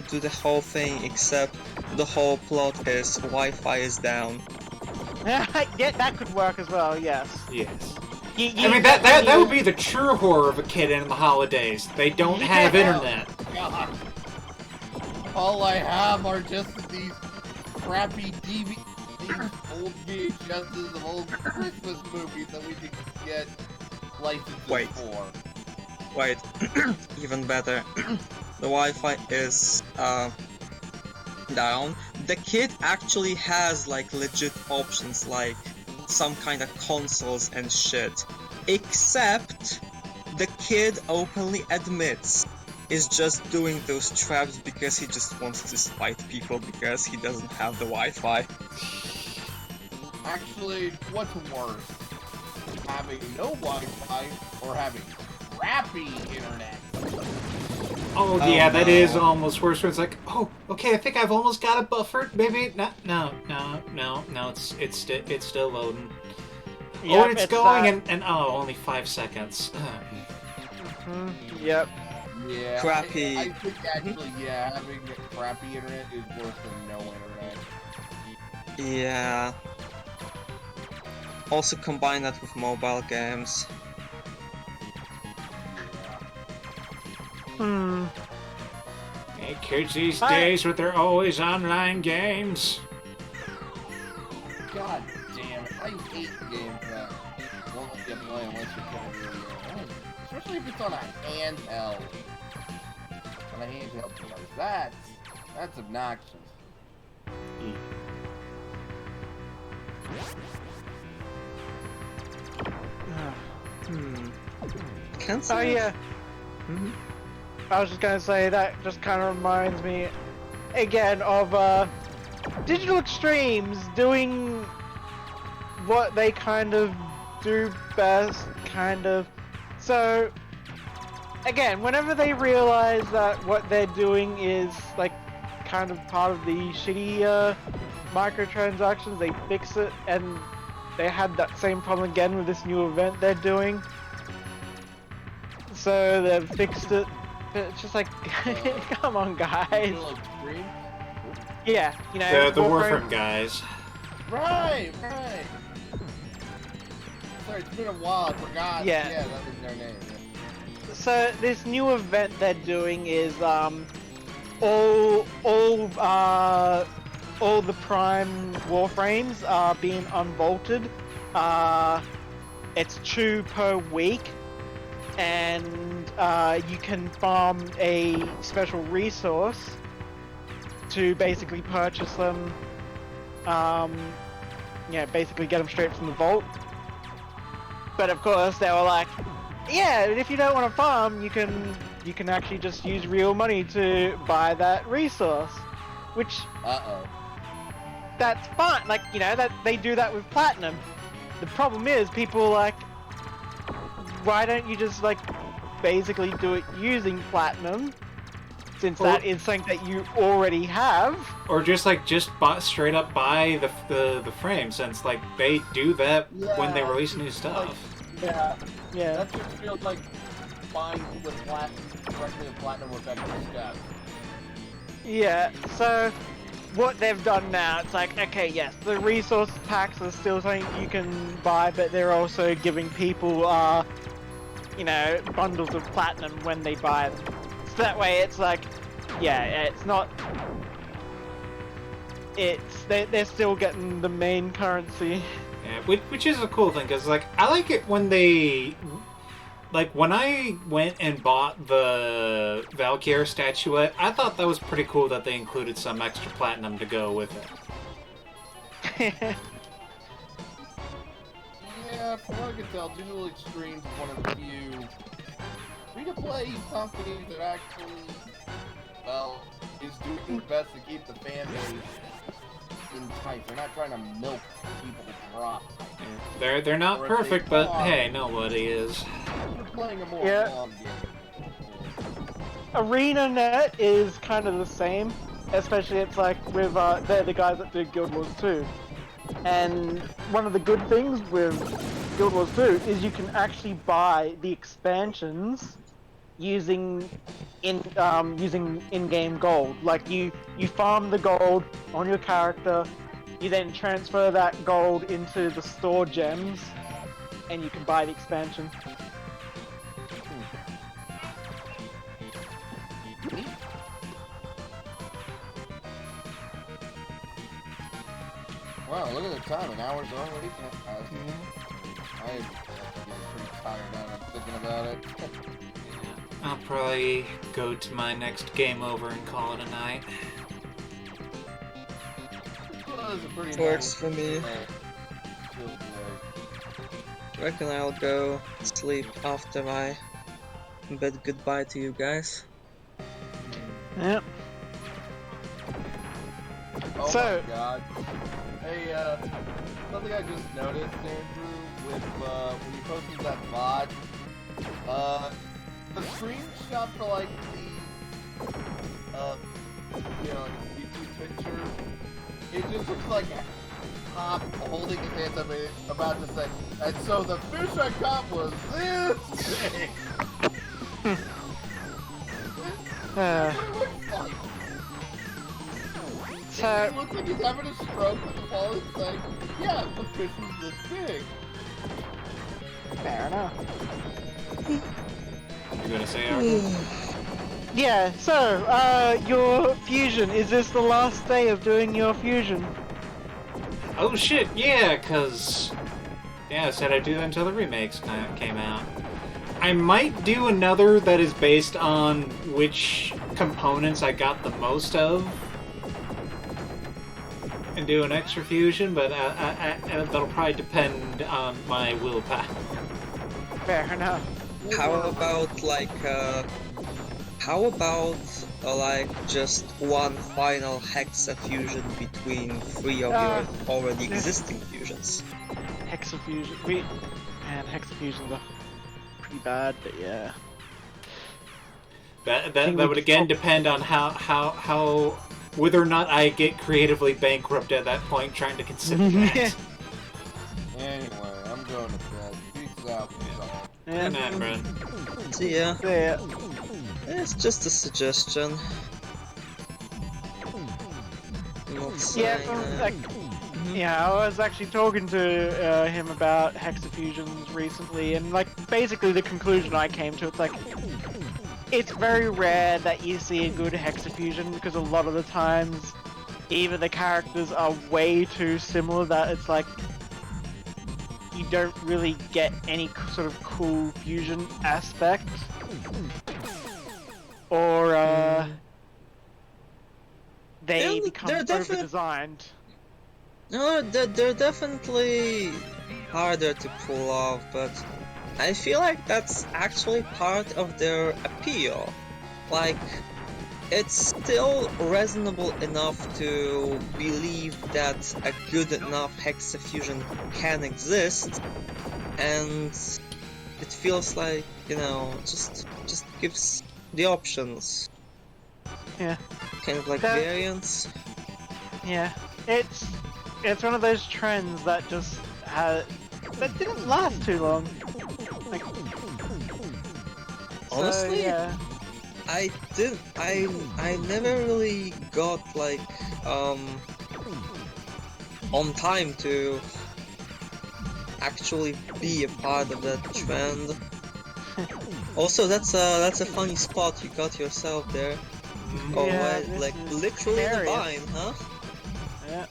do the whole thing, except the whole plot is Wi-Fi is down. Yeah, that could work as well. Yes. Yes. I I mean, that would be the true horror of a kid in the holidays. They don't have internet. God. All I have are just these crappy these old VHSs of old Christmas movies that we can get licenses for. Wait, even better. The Wi-Fi is down. The kid actually has like legit options, like some kind of consoles and shit. Except the kid openly admits is just doing those traps because he just wants to spite people because he doesn't have the Wi-Fi. Actually, what's worse? Having no Wi-Fi or having crappy internet? Oh yeah, that is almost worse. Where it's like, oh, okay, I think I've almost got it buffered. Maybe no, it's still loading. Yep, It's going and only 5 seconds. Yep. Yeah. Crappy. I think actually, having crappy internet is worse than no internet. Yeah. Also combine that with mobile games. Hey, kids these days with their always online games. God damn it. I hate games that won't let you play unless you're playing really good. Especially if it's on a handheld. On a handheld device. That's obnoxious. Cancel. Oh yeah. I was just gonna say that just kind of reminds me again of Digital Extremes doing what they kind of do best, kind of. So again, whenever they realize that what they're doing is like kind of part of the shitty microtransactions, they fix it, and they had that same problem again with this new event they're doing. So they've fixed it. But it's just like, come on, guys. Little extreme. Yeah, you know. The Warframe guys. Right. Sorry, it's been a while. I forgot. Yeah. Yeah, that was their name. So this new event they're doing is all the prime warframes are being unvaulted. It's 2 per week, and you can farm a special resource to basically purchase them. Yeah, basically get them straight from the vault. But of course, they were like, yeah, if you don't want to farm, you can actually just use real money to buy that resource, which that's fine. Like, you know, that they do that with platinum. The problem is people are like, why don't you just like basically do it using platinum, since that is something that you already have, or just straight up buy the frame, since like they do that when they release new stuff. Yeah. yeah. That just feels like buying with directly with platinum with extra steps. Yeah, so what they've done now, it's like, okay, yes, the resource packs are still something you can buy, but they're also giving people, you know, bundles of platinum when they buy them. So that way it's like, yeah, it's not... They're still getting the main currency. Yeah, which is a cool thing, because like I like it when they, like when I went and bought the Valkyr statuette, I thought that was pretty cool that they included some extra platinum to go with it. Yeah, from what I can tell, Digital Extremes is one of the few free-to-play companies that actually, well, is doing their best to keep the fan base in tight. They're not trying to milk people to drop. Yeah. They're not Or if perfect, they but are, hey, nobody is. They're playing a more Yeah. long game. ArenaNet is kind of the same, especially it's like with they're the guys that do Guild Wars 2. And one of the good things with Guild Wars 2 is you can actually buy the expansions using in-game gold. Like you farm the gold on your character, you then transfer that gold into the store gems, and you can buy the expansion. Wow, look at the time. An hour's already. I'm pretty tired now. I'm thinking about it. I'll probably go to my next game over and call it a night. Well, it was a pretty Works nice, for me. chill day. Reckon I'll go sleep after I bid goodbye to you guys. Yep. Oh So- my god. Hey, something I just noticed, Andrew, with, when you posted that VOD, the screenshot for, like, the, you know, YouTube picture, it just looks like Pop holding his hands up and about to say, and so the fish I caught was this thing! That's what it looks like. So It looks like he's having a stroke with the ball and saying, yeah, the fish was this big. fair enough. You're gonna say, Arthur? Yeah, so, your fusion, is this the last day of doing your fusion? Oh shit, yeah, cause I said I'd do that until the remakes came out. I might do another that is based on which components I got the most of, and do an extra fusion, but that'll probably depend on my willpower. Fair enough. How about like just one final hexa fusion between 3 of your already existing fusions? Hexafusion. Man, hexafusions are pretty bad, but yeah. That would again depend on how whether or not I get creatively bankrupt at that point trying to consider that. Yeah, Yeah. Good night, Brent. See ya. Yeah. It's just a suggestion. Not Yeah, saying, yeah, I was actually talking to him about hexafusions recently, and like basically the conclusion I came to, it's like it's very rare that you see a good hexafusion because a lot of the times either the characters are way too similar that it's like you don't really get any sort of cool fusion aspect, or they become over-designed. No, they're definitely harder to pull off, but I feel like that's actually part of their appeal. Like, it's still reasonable enough to believe that a good enough hexafusion can exist, and it feels like, you know, just gives the options. Yeah. Kind of like That- variants. Yeah, it's one of those trends that just that didn't last too long. Like, Honestly, so, yeah. I never really got like on time to actually be a part of that trend. Also, that's a funny spot you got yourself there. Oh, Yeah, wait, this like is literally in the hilarious. vine, huh? Yeah.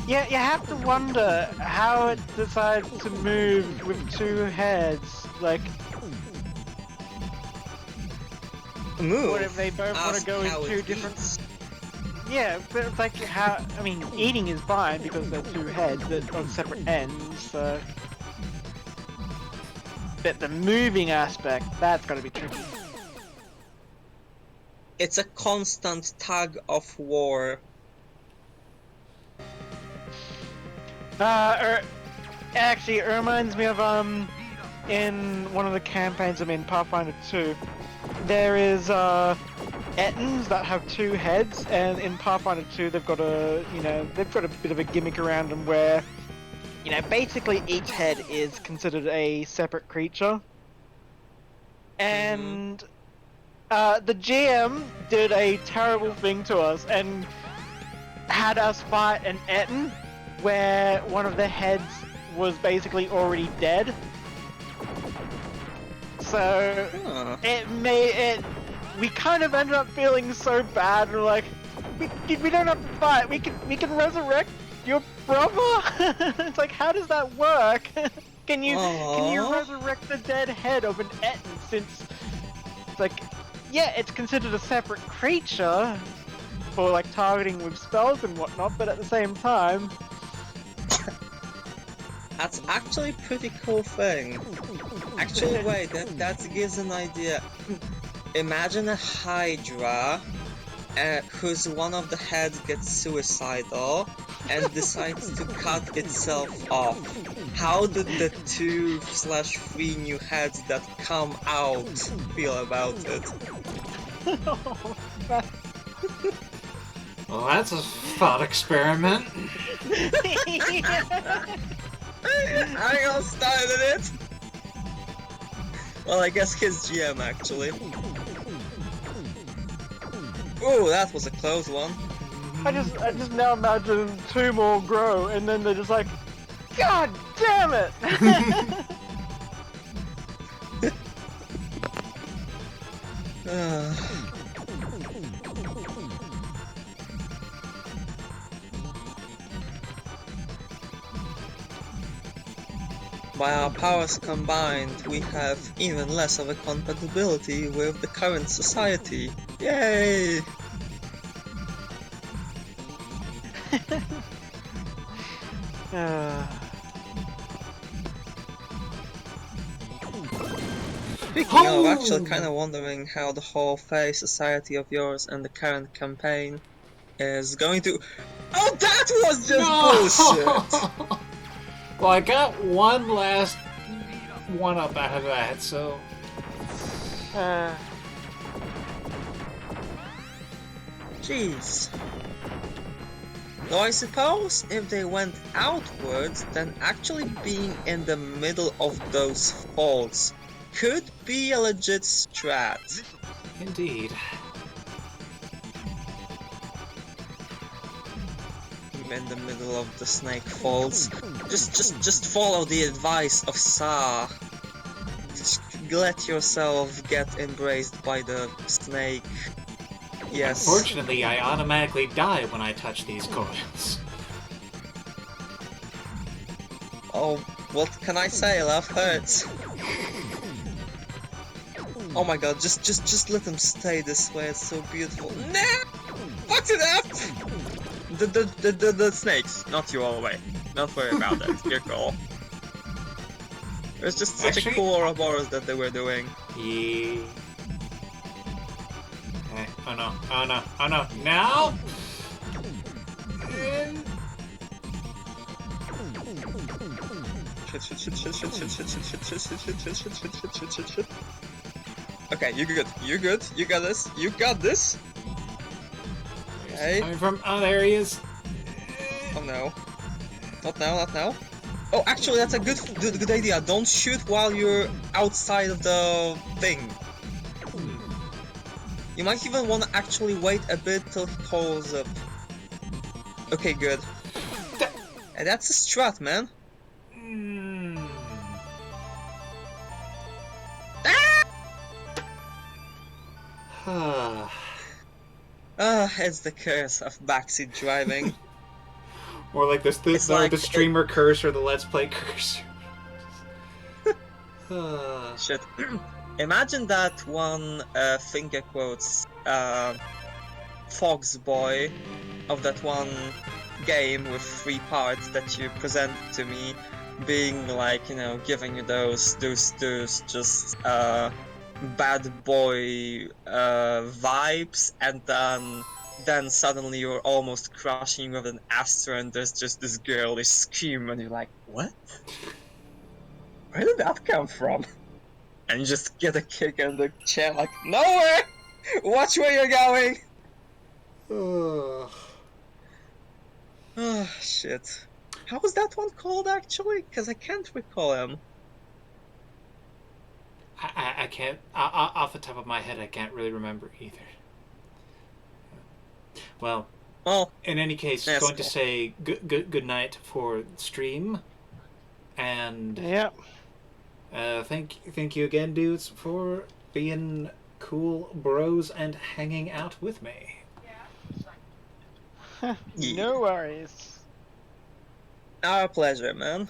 Yeah, you have to wonder how it decides to move with two heads. Like, Move. what if they both want to Ask go how in it two different? eats. Yeah, but it's like how. I mean, eating is fine because they're two heads that on separate ends. So, but the moving aspect, that's got to be tricky. It's a constant tug of war. Actually, it reminds me of in one of the campaigns I'm in, Pathfinder 2, there is Ettins that have two heads, and in Pathfinder 2 they've got a bit of a gimmick around them where, you know, basically each head is considered a separate creature, and the GM did a terrible thing to us and had us fight an Ettin where one of the heads was basically already dead. So Huh. we kind of ended up feeling so bad. We're like, we don't have to fight. We can resurrect your brother. It's like, how does that work? Can you Aww. resurrect the dead head of an Ettin, since it's like, yeah, it's considered a separate creature for like targeting with spells and whatnot, but at the same time, That's actually a pretty cool thing. Actually, wait, that gives an idea. Imagine a Hydra whose one of the heads gets suicidal and decides to cut itself off. How did the 2/3 new heads that come out feel about it? Well, that's a thought experiment. I got started it! Well, I guess his GM actually. Ooh, that was a close one. I just now imagine two more grow, and then they're just like, God damn it! By our powers combined, we have even less of a compatibility with the current society. Yay! Speaking of, actually kinda wondering how the whole Fey society of yours and the current campaign is going to... Oh, that was just bullshit! Well, I got one last one up out of that, so... Jeez. Though I suppose if they went outwards, then actually being in the middle of those falls could be a legit strat. Indeed. In the middle of the snake falls. Just follow the advice of Sa. Just let yourself get embraced by the snake. Yes. Unfortunately, I automatically die when I touch these coils. Oh, what can I say? Love hurts. Oh my god, just let them stay this way. It's so beautiful. Nah! Fucked it up! The snakes, not you all the way. Don't worry about it. You're cool. It was just such a cool Ouroboros that they were doing. Yeah. Okay. Oh no! Oh no! Oh no! Now! Shit. Okay, you're good. You're good. You got this. You got this. Okay. Coming from... Oh, there he is. Oh no. Not now, not now. Oh, actually, that's a good idea. Don't shoot while you're outside of the thing. You might even want to actually wait a bit till he calls up. Okay, good. And that's a strat, man. It's the curse of backseat driving. Or like this, It's the like- streamer curse or the Let's Play curse. Shit. Imagine that one finger quotes Fox Boy of that one game with 3 parts that you presented to me being like, you know, giving you those just bad boy vibes, and then suddenly you're almost crushing with an Astra and there's just this girlish scream and you're like, what? Where did that come from? And you just get a kick in the chair like, nowhere! Watch where you're going! Oh, shit. How was that one called actually? Because I can't recall him. I can't... off the top of my head, I can't really remember either. Well, Well, in any case, Yes, going to cool. say good night for stream, and Yep. thank you again, dudes, for being cool bros and hanging out with me. No worries. our pleasure, man.